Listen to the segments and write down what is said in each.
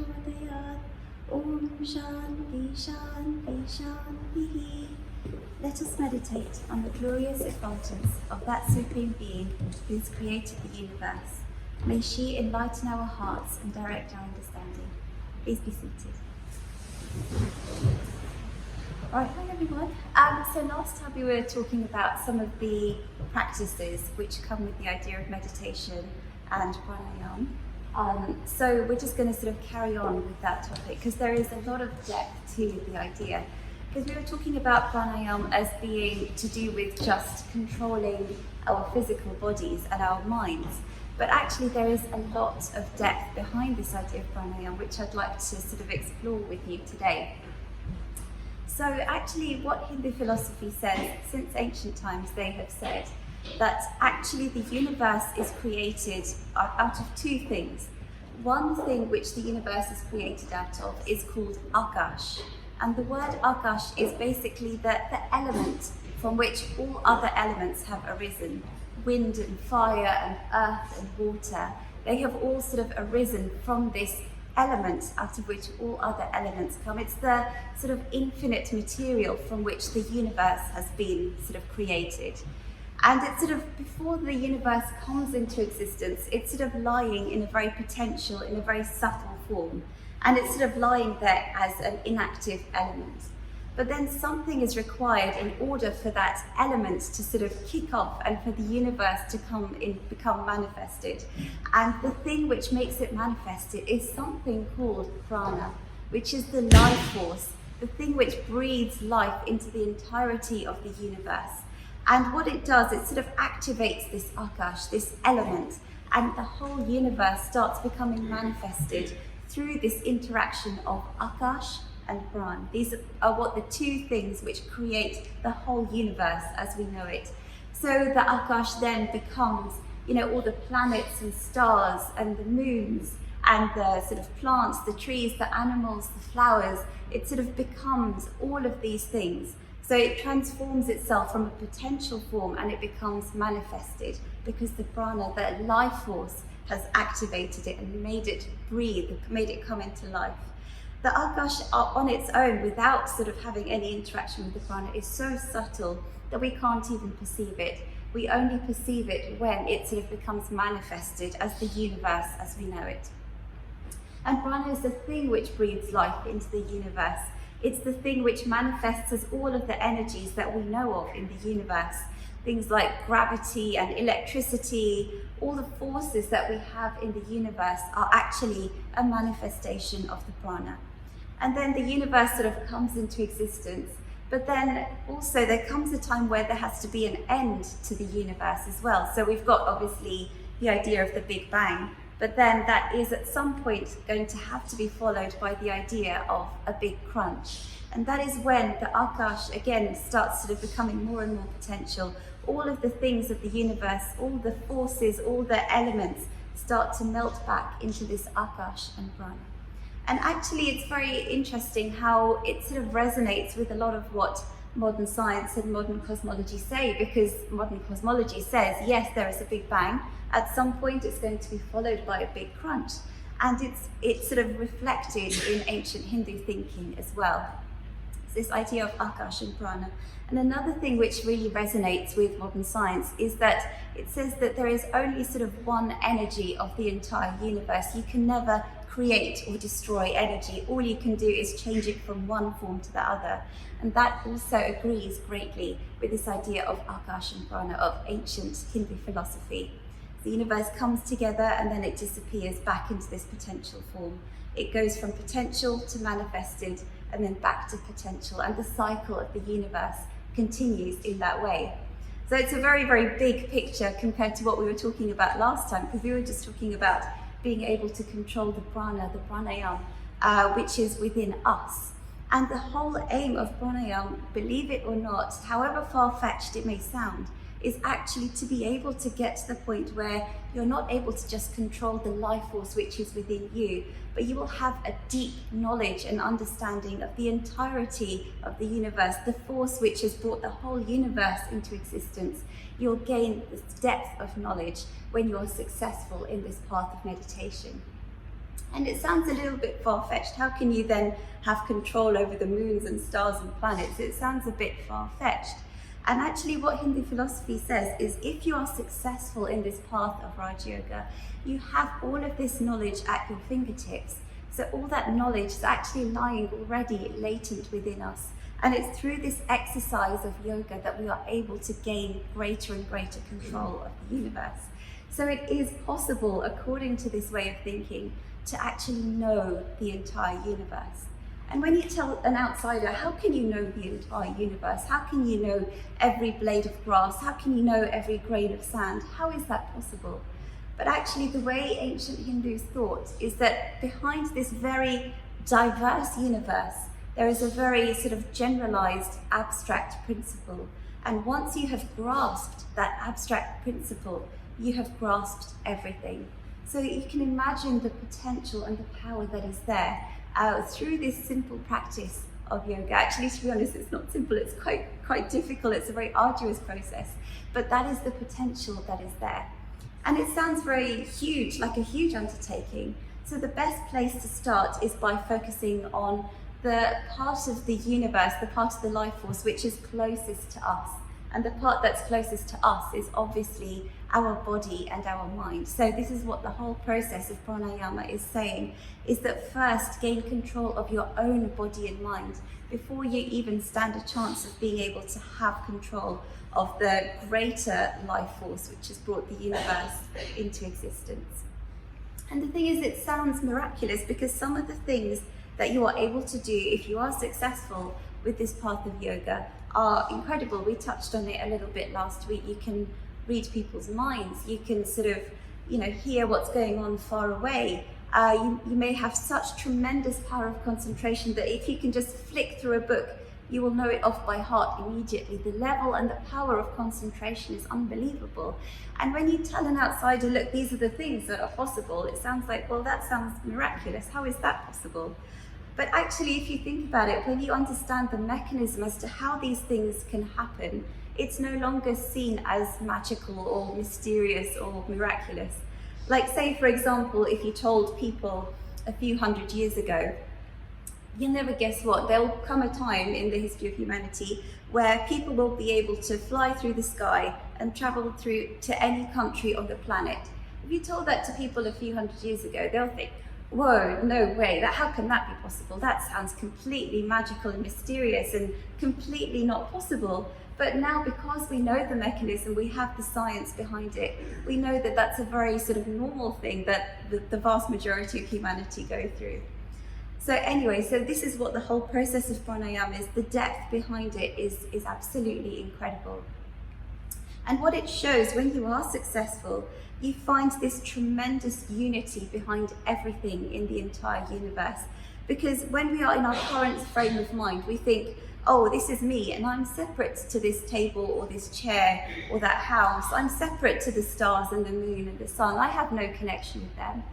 Prachodayat. Om Shanti Shanti Shanti. Let us meditate on the glorious effulgence of that Supreme Being who has created the universe. May she enlighten our hearts and direct our understanding. Please be seated. Right, hi everyone. So last time we were talking about some of the practices which come with the idea of meditation and pranayama. So we're just going to sort of carry on with that topic because there is a lot of depth to the idea. Because we were talking about pranayama as being to do with just controlling our physical bodies and our minds. But actually there is a lot of depth behind this idea of pranayama, which I'd like to sort of explore with you today. So actually what Hindu philosophy says, since ancient times they have said that actually the universe is created out of two things. One thing which the universe is created out of is called Akash. And the word Akash is basically the element from which all other elements have arisen. Wind and fire and earth and water, they have all sort of arisen from this element out of which all other elements come. It's the sort of infinite material from which the universe has been sort of created. And it's sort of, before the universe comes into existence, it's sort of lying in a very potential, in a very subtle form. And it's sort of lying there as an inactive element. But then something is required in order for that element to sort of kick off and for the universe to become manifested. And the thing which makes it manifested is something called prana, which is the life force, the thing which breathes life into the entirety of the universe. And what it does, it sort of activates this akash, this element, and the whole universe starts becoming manifested through this interaction of akash and pran. These are what the two things which create the whole universe as we know it. So the akash then becomes, all the planets and stars and the moons and the sort of plants, the trees, the animals, the flowers. It sort of becomes all of these things. So it transforms itself from a potential form and it becomes manifested because the prana, the life force, has activated it and made it breathe, made it come into life. The akash on its own, without sort of having any interaction with the prana, is so subtle that we can't even perceive it. We only perceive it when it sort of becomes manifested as the universe as we know it. And prana is the thing which breathes life into the universe. It's the thing which manifests as all of the energies that we know of in the universe. Things like gravity and electricity, all the forces that we have in the universe are actually a manifestation of the prana. And then the universe sort of comes into existence, but then also there comes a time where there has to be an end to the universe as well. So we've got obviously the idea of the Big Bang, but then that is at some point going to have to be followed by the idea of a big crunch. And that is when the akash again starts sort of becoming more and more potential. All of the things of the universe, all the forces, all the elements start to melt back into this akash and prana. And actually it's very interesting how it sort of resonates with a lot of what modern science and modern cosmology say, because modern cosmology says, yes, there is a Big Bang. At some point it's going to be followed by a big crunch. And it's sort of reflected in ancient Hindu thinking as well. This idea of akash and prana. And another thing which really resonates with modern science is that it says that there is only sort of one energy of the entire universe. You can never create or destroy energy. All you can do is change it from one form to the other. And that also agrees greatly with this idea of akash and prana of ancient Hindu philosophy. The universe comes together and then it disappears back into this potential form. It goes from potential to manifested and then back to potential, and the cycle of the universe continues in that way. So it's a very, very big picture compared to what we were talking about last time, because we were just talking about being able to control the prana, the pranayama, which is within us. And the whole aim of pranayama, believe it or not, however far-fetched it may sound, is actually to be able to get to the point where you're not able to just control the life force which is within you, but you will have a deep knowledge and understanding of the entirety of the universe, the force which has brought the whole universe into existence. You'll gain this depth of knowledge when you're successful in this path of meditation. And it sounds a little bit far-fetched. How can you then have control over the moons and stars and planets? It sounds a bit far-fetched. And actually what Hindu philosophy says is if you are successful in this path of Raj Yoga, you have all of this knowledge at your fingertips. So all that knowledge is actually lying already latent within us. And it's through this exercise of yoga that we are able to gain greater and greater control of the universe. So it is possible, according to this way of thinking, to actually know the entire universe. And when you tell an outsider, how can you know the entire universe? How can you know every blade of grass? How can you know every grain of sand? How is that possible? But actually the way ancient Hindus thought is that behind this very diverse universe, there is a very sort of generalized abstract principle. And once you have grasped that abstract principle, you have grasped everything. So you can imagine the potential and the power that is there through this simple practice of yoga. Actually, to be honest, it's not simple, it's quite difficult, it's a very arduous process, but that is the potential that is there. And it sounds very huge, like a huge undertaking. So the best place to start is by focusing on the part of the universe, the part of the life force which is closest to us. And the part that's closest to us is obviously our body and our mind. So this is what the whole process of pranayama is saying, is that first gain control of your own body and mind before you even stand a chance of being able to have control of the greater life force which has brought the universe into existence. And the thing is, it sounds miraculous because some of the things that you are able to do if you are successful with this path of yoga are incredible. We touched on it a little bit last week. You can read people's minds. You can sort of, hear what's going on far away. You may have such tremendous power of concentration that if you can just flick through a book, you will know it off by heart immediately. The level and the power of concentration is unbelievable. And when you tell an outsider, look, these are the things that are possible, it sounds like, well, that sounds miraculous. How is that possible? But actually, if you think about it, when you understand the mechanism as to how these things can happen, it's no longer seen as magical or mysterious or miraculous. Like, say, for example, if you told people a few hundred years ago, you'll never guess what, there'll come a time in the history of humanity where people will be able to fly through the sky and travel through to any country on the planet. If you told that to people a few hundred years ago, they'll think, whoa, no way, how can that be possible? That sounds completely magical and mysterious and completely not possible. But now, because we know the mechanism, we have the science behind it, we know that that's a very sort of normal thing that the vast majority of humanity go through. So anyway, so this is what the whole process of pranayama is. The depth behind it is absolutely incredible. And what it shows, when you are successful, you find this tremendous unity behind everything in the entire universe. Because when we are in our current frame of mind, we think, oh, this is me, and I'm separate to this table or this chair or that house. I'm separate to the stars and the moon and the sun. I have no connection with them.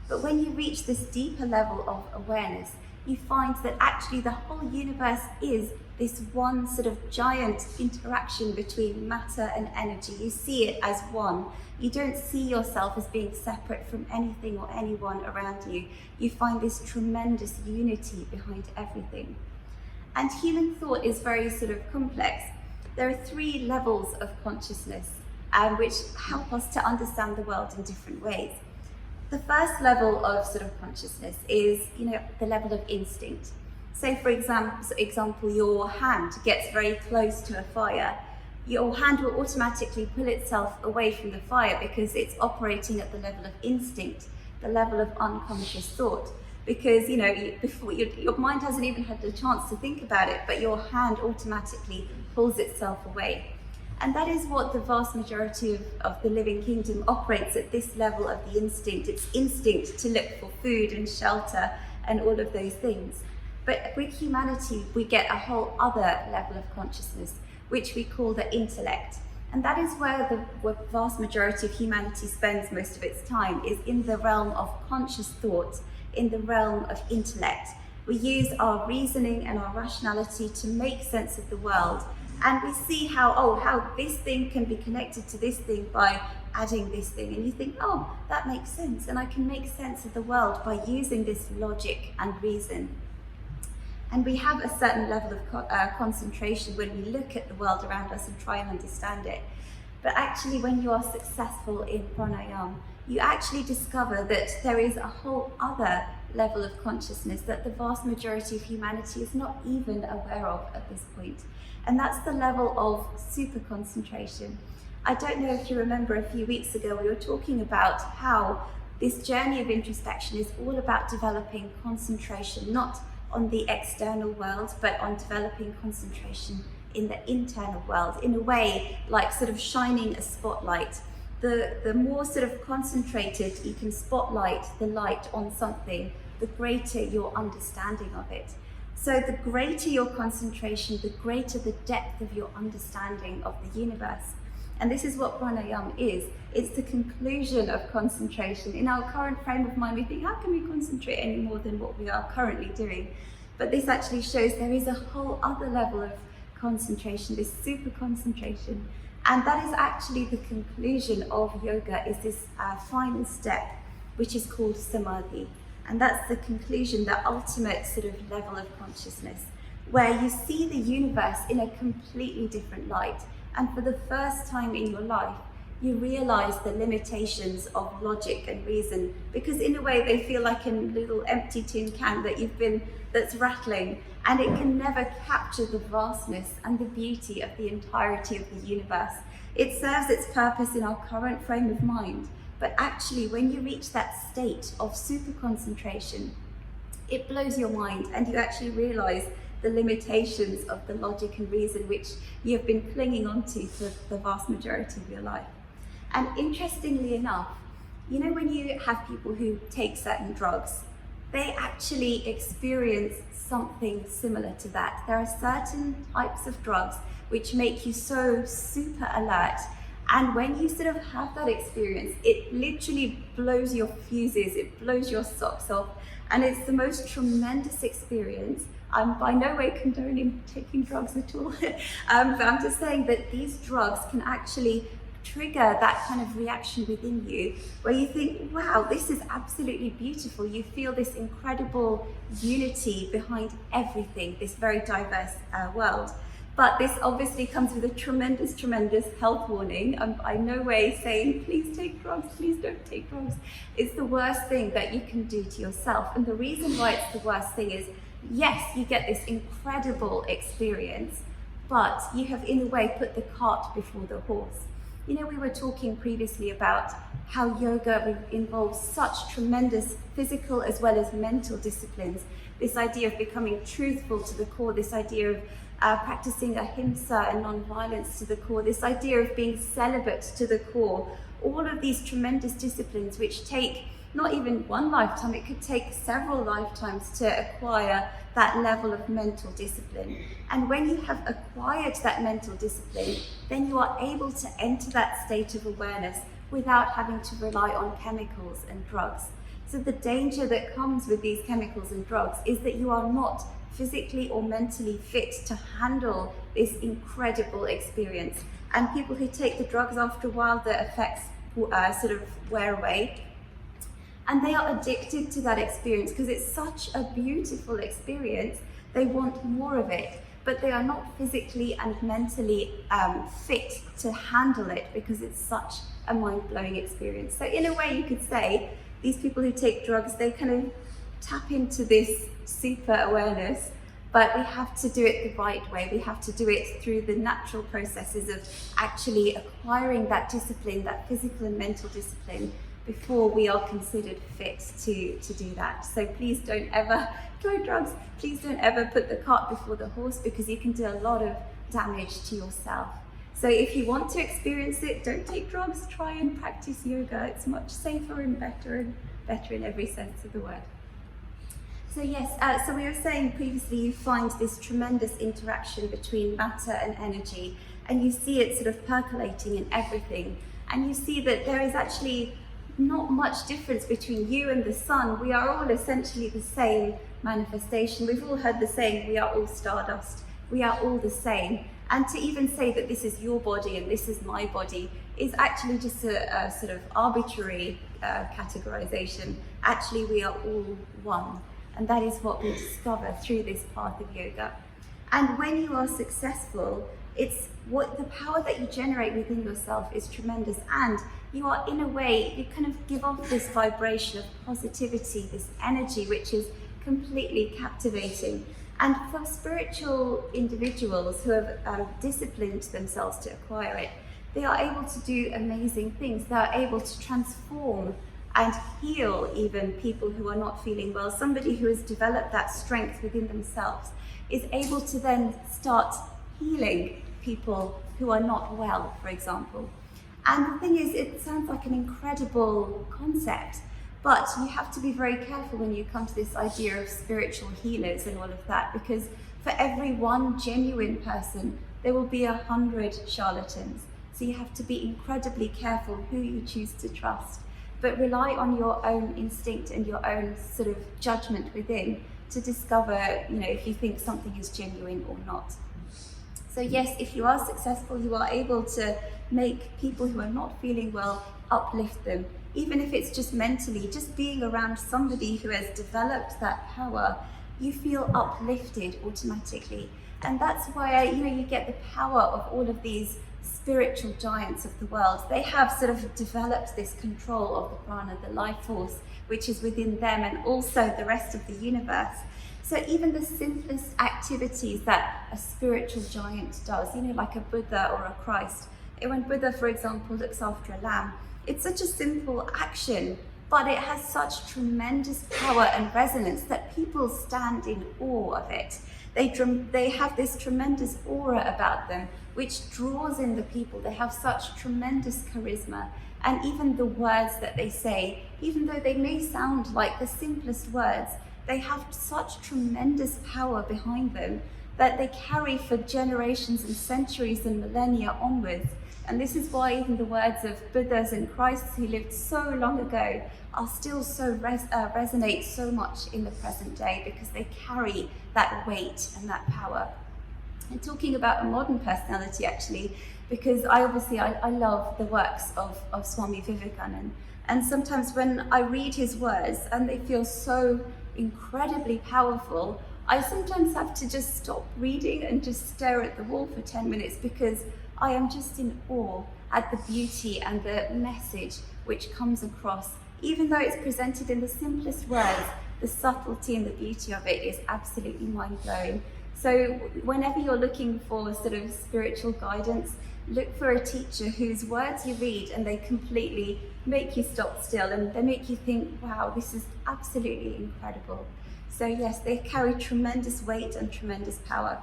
But when you reach this deeper level of awareness, you find that actually the whole universe is this one sort of giant interaction between matter and energy. You see it as one. You don't see yourself as being separate from anything or anyone around you. You find this tremendous unity behind everything. And human thought is very sort of complex. There are 3 levels of consciousness which help us to understand the world in different ways. The first level of sort of consciousness is, the level of instinct. Say, for example, your hand gets very close to a fire. Your hand will automatically pull itself away from the fire because it's operating at the level of instinct, the level of unconscious thought. Because, before your mind hasn't even had the chance to think about it, but your hand automatically pulls itself away. And that is what the vast majority of the living kingdom operates at, this level of the instinct. It's instinct to look for food and shelter and all of those things. But with humanity, we get a whole other level of consciousness, which we call the intellect. And that is where the vast majority of humanity spends most of its time, is in the realm of conscious thought, in the realm of intellect. We use our reasoning and our rationality to make sense of the world. And we see how this thing can be connected to this thing by adding this thing, and you think, oh, that makes sense, and I can make sense of the world by using this logic and reason. And we have a certain level of concentration when we look at the world around us and try and understand it. But actually, when you are successful in pranayama, you actually discover that there is a whole other level of consciousness that the vast majority of humanity is not even aware of at this point. And that's the level of super concentration. I don't know if you remember a few weeks ago, we were talking about how this journey of introspection is all about developing concentration, not on the external world, but on developing concentration in the internal world, in a way like sort of shining a spotlight. The more sort of concentrated you can spotlight the light on something, the greater your understanding of it. So the greater your concentration, the greater the depth of your understanding of the universe. And this is what pranayama is. It's the conclusion of concentration. In our current frame of mind, we think, how can we concentrate any more than what we are currently doing? But this actually shows there is a whole other level of concentration, this super concentration. And that is actually the conclusion of yoga, is this final step, which is called samadhi. And that's the conclusion, the ultimate sort of level of consciousness, where you see the universe in a completely different light. And for the first time in your life, you realize the limitations of logic and reason, because in a way they feel like a little empty tin can that's rattling, and it can never capture the vastness and the beauty of the entirety of the universe. It serves its purpose in our current frame of mind, but actually when you reach that state of super concentration, it blows your mind, and you actually realize the limitations of the logic and reason which you have been clinging onto for the vast majority of your life. And interestingly enough, you know, when you have people who take certain drugs, they actually experience something similar to that. There are certain types of drugs which make you so super alert, and when you sort of have that experience, it literally blows your fuses, it blows your socks off, and it's the most tremendous experience. I'm by no way condoning taking drugs at all, but I'm just saying that these drugs can actually trigger that kind of reaction within you where you think, wow, this is absolutely beautiful. You feel this incredible unity behind everything, this very diverse world. But this obviously comes with a tremendous, tremendous health warning. I'm by no way saying, please take drugs, please don't take drugs. It's the worst thing that you can do to yourself. And the reason why it's the worst thing is, yes, you get this incredible experience, but you have in a way put the cart before the horse. You know, we were talking previously about how yoga involves such tremendous physical as well as mental disciplines. This idea of becoming truthful to the core, this idea of practicing ahimsa and non-violence to the core, this idea of being celibate to the core, all of these tremendous disciplines which take not even one lifetime, it could take several lifetimes to acquire that level of mental discipline. And when you have acquired that mental discipline, then you are able to enter that state of awareness without having to rely on chemicals and drugs. So the danger that comes with these chemicals and drugs is that you are not physically or mentally fit to handle this incredible experience. And people who take the drugs, after a while, the effects sort of wear away. And they are addicted to that experience because it's such a beautiful experience. They want more of it, but they are not physically and mentally fit to handle it because it's such a mind-blowing experience. So in a way, you could say these people who take drugs, they kind of tap into this super awareness, but we have to do it the right way. We have to do it through the natural processes of actually acquiring that discipline, that physical and mental discipline, before we are considered fit to do that. So please don't ever try drugs. Please don't ever put the cart before the horse, because you can do a lot of damage to yourself. So if you want to experience it, don't take drugs, try and practice yoga. It's much safer and better in every sense of the word. So yes, so we were saying previously, you find this tremendous interaction between matter and energy, and you see it sort of percolating in everything. And you see that there is actually not much difference between you and the sun. We are all essentially the same manifestation. We've all heard the saying, we are all stardust. We are all the same. And to even say that this is your body and this is my body is actually just a sort of arbitrary categorization. Actually, we are all one. And that is what we discover through this path of yoga. And when you are successful, it's what the power that you generate within yourself is tremendous. And you are, in a way, you kind of give off this vibration of positivity, this energy, which is completely captivating. And for spiritual individuals who have disciplined themselves to acquire it, they are able to do amazing things. They are able to transform and heal even people who are not feeling well. Somebody who has developed that strength within themselves is able to then start healing people who are not well, for example. And the thing is, it sounds like an incredible concept, but you have to be very careful when you come to this idea of spiritual healers and all of that, because for every one genuine person, there will be 100 charlatans. So you have to be incredibly careful who you choose to trust, but rely on your own instinct and your own sort of judgment within to discover, if you think something is genuine or not. So yes, if you are successful, you are able to make people who are not feeling well, uplift them. Even if it's just mentally, just being around somebody who has developed that power, you feel uplifted automatically. And that's why, you get the power of all of these spiritual giants of the world. They have sort of developed this control of the prana, the life force, which is within them and also the rest of the universe. So even the simplest activities that a spiritual giant does, like a Buddha or a Christ. When Buddha, for example, looks after a lamb, it's such a simple action, but it has such tremendous power and resonance that people stand in awe of it. They have this tremendous aura about them, which draws in the people. They have such tremendous charisma. And even the words that they say, even though they may sound like the simplest words, they have such tremendous power behind them that they carry for generations and centuries and millennia onwards. And this is why even the words of Buddhas and Christs who lived so long ago are still so resonate so much in the present day, because they carry that weight and that power. And talking about a modern personality, actually, because I love the works of Swami Vivekananda. And sometimes when I read his words and they feel so incredibly powerful, I sometimes have to just stop reading and just stare at the wall for 10 minutes, because I am just in awe at the beauty and the message which comes across. Even though it's presented in the simplest words, the subtlety and the beauty of it is absolutely mind-blowing. So whenever you're looking for sort of spiritual guidance, look for a teacher whose words you read and they completely make you stop still and they make you think, wow, this is absolutely incredible. So yes, they carry tremendous weight and tremendous power.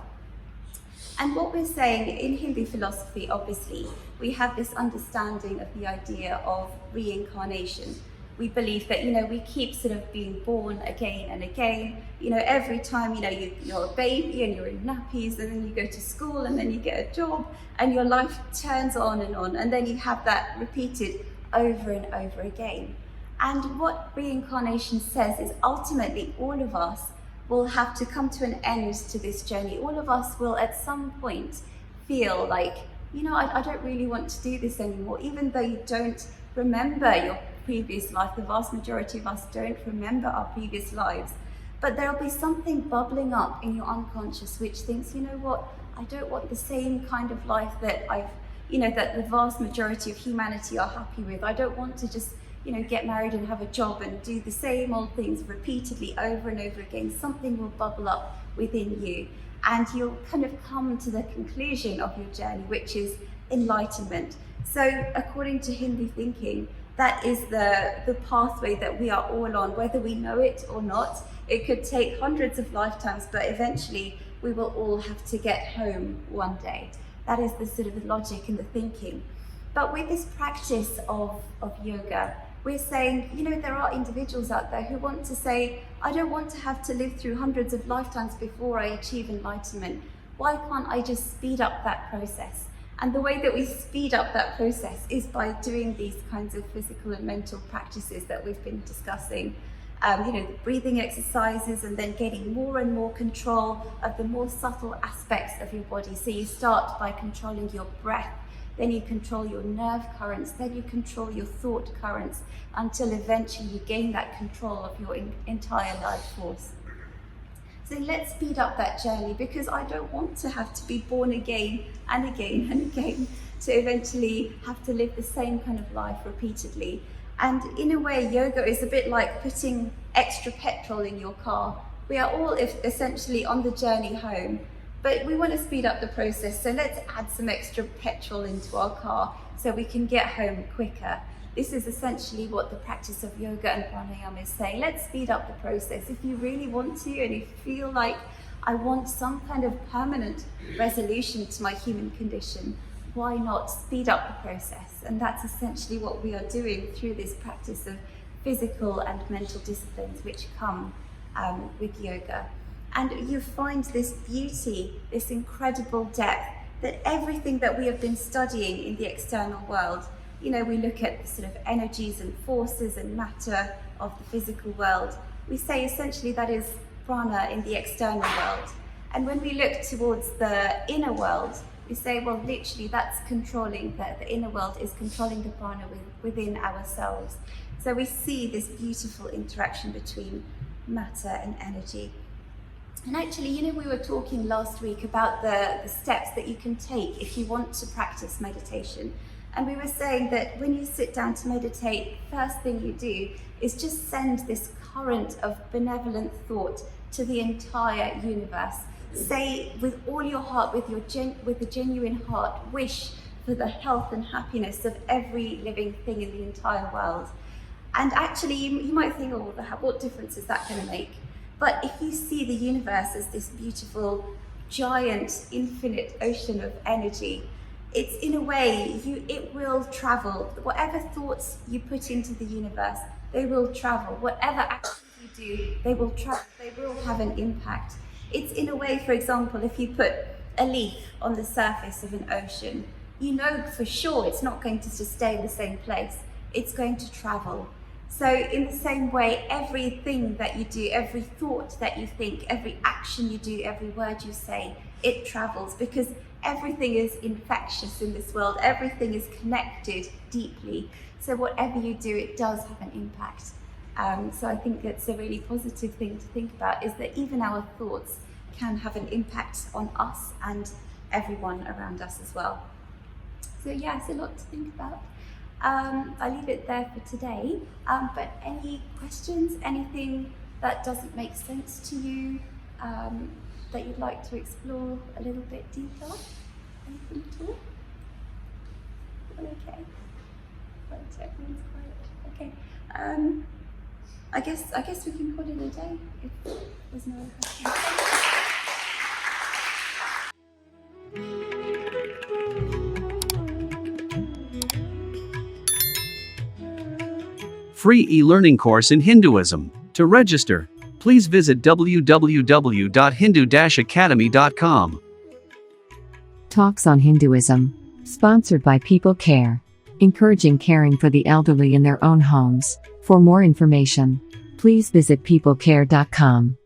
And what we're saying in Hindu philosophy, obviously, we have this understanding of the idea of reincarnation. We believe that, we keep sort of being born again and again. Every time, you're a baby and you're in nappies, and then you go to school and then you get a job and your life turns on, and then you have that repeated over and over again. And what reincarnation says is ultimately all of us will have to come to an end to this journey. All of us will at some point feel like, I don't really want to do this anymore, even though you don't remember your previous life. The vast majority of us don't remember our previous lives. But there'll be something bubbling up in your unconscious which thinks, I don't want the same kind of life that that the vast majority of humanity are happy with. I don't want to just get married and have a job and do the same old things repeatedly over and over again. Something will bubble up within you and you'll kind of come to the conclusion of your journey, which is enlightenment. So according to Hindu thinking, that is the pathway that we are all on, whether we know it or not. It could take hundreds of lifetimes, but eventually we will all have to get home one day. That is the sort of the logic and the thinking. But with this practice of yoga, we're saying, there are individuals out there who want to say, I don't want to have to live through hundreds of lifetimes before I achieve enlightenment. Why can't I just speed up that process? And the way that we speed up that process is by doing these kinds of physical and mental practices that we've been discussing. The breathing exercises, and then getting more and more control of the more subtle aspects of your body. So you start by controlling your breath, then you control your nerve currents, then you control your thought currents, until eventually you gain that control of your entire life force. So let's speed up that journey, because I don't want to have to be born again and again and again to eventually have to live the same kind of life repeatedly. And in a way, yoga is a bit like putting extra petrol in your car. We are all essentially on the journey home, but we want to speed up the process. So let's add some extra petrol into our car so we can get home quicker. This is essentially what the practice of yoga and pranayama is saying. Let's speed up the process. If you really want to, and if you feel like I want some kind of permanent resolution to my human condition, why not speed up the process? And that's essentially what we are doing through this practice of physical and mental disciplines which come with yoga. And you find this beauty, this incredible depth, that everything that we have been studying in the external world, we look at the sort of energies and forces and matter of the physical world. We say essentially that is prana in the external world. And when we look towards the inner world, we say, well, literally that's controlling, the inner world is controlling the prana within ourselves. So we see this beautiful interaction between matter and energy. And actually, we were talking last week about the steps that you can take if you want to practice meditation. And we were saying that when you sit down to meditate, first thing you do is just send this current of benevolent thought to the entire universe. Say with all your heart, with a genuine heart, wish for the health and happiness of every living thing in the entire world. And actually, you might think, oh, what difference is that going to make? But if you see the universe as this beautiful, giant, infinite ocean of energy, it's in a way, it will travel. Whatever thoughts you put into the universe, they will travel. Whatever actions you do, they will travel. They will have an impact. It's in a way, for example, if you put a leaf on the surface of an ocean, you know for sure it's not going to just stay in the same place. It's going to travel. So in the same way, everything that you do, every thought that you think, every action you do, every word you say, it travels, because everything is infectious in this world. Everything is connected deeply. So whatever you do, it does have an impact. So I think that's a really positive thing to think about, is that even our thoughts can have an impact on us and everyone around us as well. So yeah, it's a lot to think about. I'll leave it there for today. But any questions, anything that doesn't make sense to you, that you'd like to explore a little bit deeper? Anything at all? Okay. Right, everyone's quiet. Okay. I guess we can call it a day if there's no other questions. Free e-learning course in Hinduism. To register, please visit www.hindu-academy.com. Talks on Hinduism. Sponsored by People Care. Encouraging caring for the elderly in their own homes. For more information, please visit peoplecare.com.